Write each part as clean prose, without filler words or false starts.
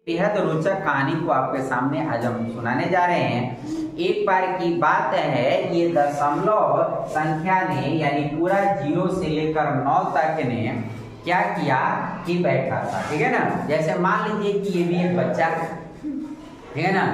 बेहद रोचक कहानी को आपके सामने आज हम सुनाने जा रहे हैं। एक बार की बात है, ये दशमलव संख्या ने यानी पूरा 0 से लेकर 9 तक ने क्या किया कि बैठा था, ठीक है ना। जैसे मान लीजिए कि ये भी एक बच्चा, ठीक है ना।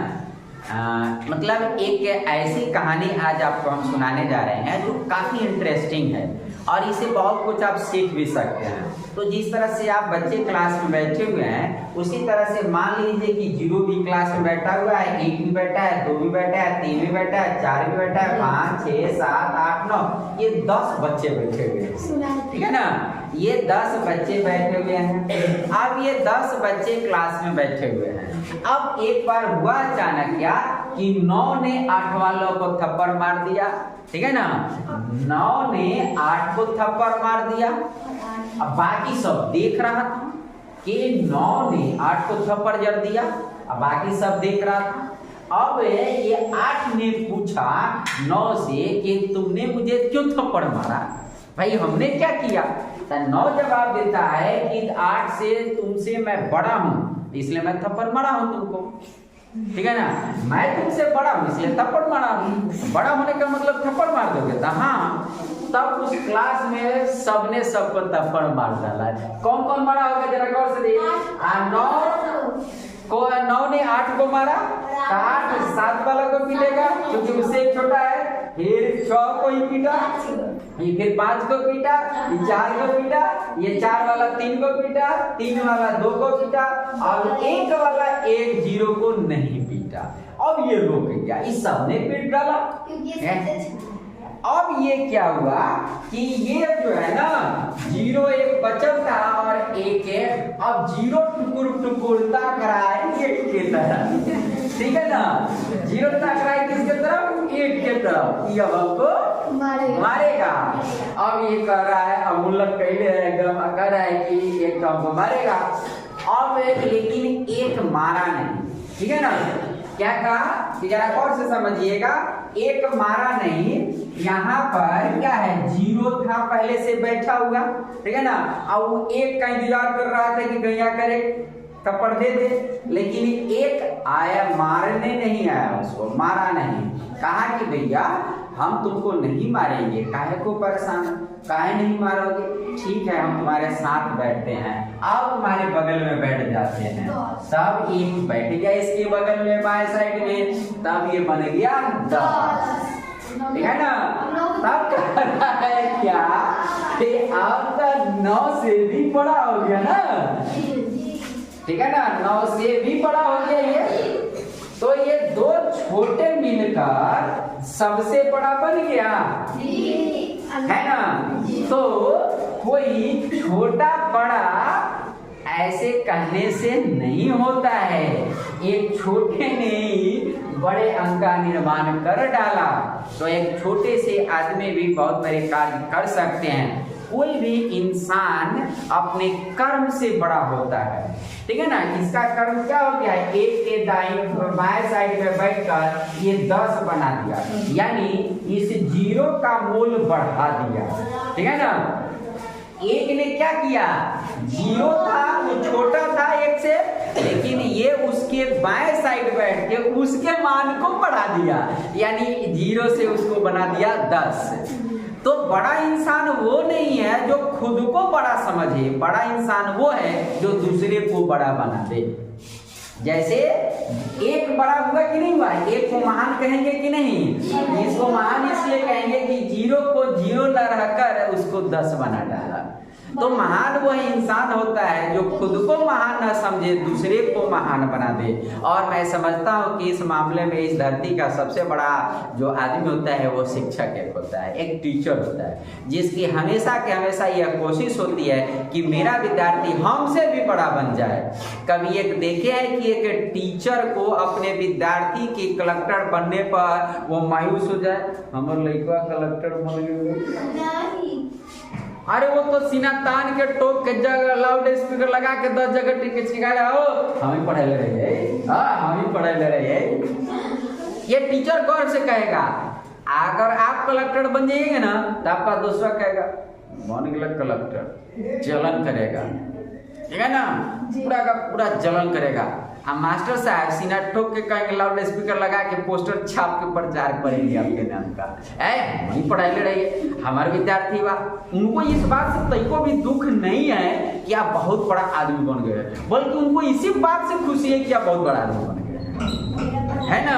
मतलब एक ऐसी कहानी आज आपको हम सुनाने जा रहे हैं जो काफी इंटरेस्टिंग है और इसे बहुत कुछ आप सीख भी सकते हैं। तो जिस तरह से आप बच्चे क्लास में बैठे हुए हैं उसी तरह से मान लीजिए कि 0 भी क्लास में बैठा हुआ है, 1 भी बैठा है, 2 भी बैठा है, 3 भी बैठा है, 4 भी बैठा है, 5, 6, 7, 8, 9 ये 10 बच्चे बैठे हुए हैं, ठीक है ना। ये 10 बच्चे बैठे हुए हैं। अब ये 10 बच्चे क्लास में बैठे हुए हैं। अब एक बार हुआ अचानक क्या कि 9 ने 8 वालों को थप्पड़ मार दिया, ठीक है ना। 9 ने 8 को थप्पड़ मार दिया। अब बाकी सब देख रहा था कि 9 ने 8 को थप्पड़ जड़ दिया। अब बाकी सब देख रहा था। अब ये 8 ने पूछा 9 से कि तुमने मुझे क्यों थप्पड़ मारा, भाई हमने क्या किया। तो 9 जवाब देता है कि 8 से तुमसे मैं बड़ा हूं इसलिए मैं थप्पड़ मारा हूं तुमको, ठीक है ना। मैं तुमसे बड़ा हूं इसलिए थप्पड़ मारा हूं। बड़ा होने का मतलब थप्पड़ मार दोगे तो हाँ। तब उस क्लास में सबने सबको थप्पड़ मार डाला। कौन कौन बड़ा होगा जरा गौर से देखिए। 9 ने 8 को मारा, 8 7 वाला को पीटेगा क्योंकि उससे एक छोटा है। फिर 6 को ही पीटा, फिर 5 को पीटा, ये 4 को पीटा, ये 4 वाला 3 को पीटा, 3 वाला 2 को पीटा और 1 वाला 1 0 को नहीं पीटा। अब ये रुक गया, इस सब ने पीट डाला। अब ये क्या हुआ कि ये जो है ना 0 एक बचल था और 1 है। अब 0 टुकुर ताक रहा है 1 के तरफ, ठीक है ना। 0 ताक रहा है किसके तरफ, 1 के तरफ। ये अब हमको मारेगा। अब ये कह रहा है, अब मुल्लक कहले है एकदम कह रहा है कि 1 तो हमको मारेगा। अब लेकिन 1 मारा नहीं, ठीक है ना। क्या कहा कि जरा और से समझिएगा, 1 मारा नहीं। यहाँ पर क्या है 0 था पहले से बैठा हुआ, ठीक है ना। अब वो 1 का इंतजार कर रहा था कि गैया करे थप्पड़ दे दे, लेकिन 1 आया मारने नहीं आया, उसको मारा नहीं। कहा कि भैया हम तुमको नहीं मारेंगे, काहे को परेशान, काहे नहीं मारोगे, ठीक है हम तुम्हारे साथ बैठते हैं। आप तुम्हारे बगल में बैठ जाते हैं। सब 1 बैठ गया इसके बगल में बाएं साइड में, तब ये बन गया 10, ठीक है ना। तब कह रहा है क्या कि अब तक 9 से भी बड़ा हो गया ना, ठीक है ना। 9 से भी बड़ा हो गया ये। तो ये 2 छोटे मिलकर सबसे बड़ा बन गया, है ना। तो कोई छोटा बड़ा ऐसे कहने से नहीं होता है। एक छोटे ने ही बड़े अंक का निर्माण कर डाला। तो एक छोटे से आदमी भी बहुत बड़े कार्य कर सकते हैं। कोई भी इंसान अपने कर्म से बड़ा होता है, ठीक है ना। इसका कर्म क्या हो गया है, 1 के बाएं साइड में बैठकर ये 10 बना दिया, यानी इस 0 का मूल बढ़ा दिया, ठीक है ना। 1 ने क्या किया, 0 था वो छोटा था 1 से, लेकिन ये उसके बाएं साइड बैठ के उसके मान को बढ़ा दिया, यानी 0 से उसको बना दिया 10। तो बड़ा इंसान वो नहीं है जो खुद को बड़ा समझे, बड़ा इंसान वो है जो दूसरे को बड़ा बना दे। जैसे 1 बड़ा हुआ कि नहीं हुआ, 1 को महान कहेंगे कि नहीं। इसको महान इसलिए कहेंगे कि 0 को 0 न रहकर उसको 10 बना डाला। तो महान वह इंसान होता है जो खुद को महान न समझे, दूसरे को महान बना दे। और मैं समझता हूँ कि इस मामले में इस धरती का सबसे बड़ा जो आदमी होता है वो शिक्षक एक होता है, एक टीचर होता है, जिसकी हमेशा के हमेशा यह कोशिश होती है कि मेरा विद्यार्थी हमसे भी बड़ा बन जाए। कभी एक देखे है कि एक टीचर को अपने विद्यार्थी के कलेक्टर बनने पर वो मायूस हो जाए, हमारे लड़का कलेक्टर बन गए। अरे वो तो सीना तान के टोक के जगह लाउड स्पीकर लगा के 10 जगह टिके चिका रहा हो, हम ही पढ़ाई ले रहे हैं, हम ही पढ़ाई ले रहे हैं। ये टीचर गौर से कहेगा। अगर आप कलेक्टर बन जाइएगा ना तो आपका दूसरा कहेगा बन गया कलेक्टर, जलन करेगा, ठीक है ना, पूरा का पूरा जलन करेगा। हम मास्टर साहब सीना ठोक के कहेंगे लाउड स्पीकर लगा के पोस्टर छाप के प्रचार करेंगे आपके नाम का। वही पढ़ाई ले रही है हमारे विद्यार्थी बा, उनको इस बात से तइको भी दुख नहीं है कि आप बहुत बड़ा आदमी बन गए, बल्कि उनको इसी बात से खुशी है कि आप बहुत बड़ा आदमी बन गए, है ना।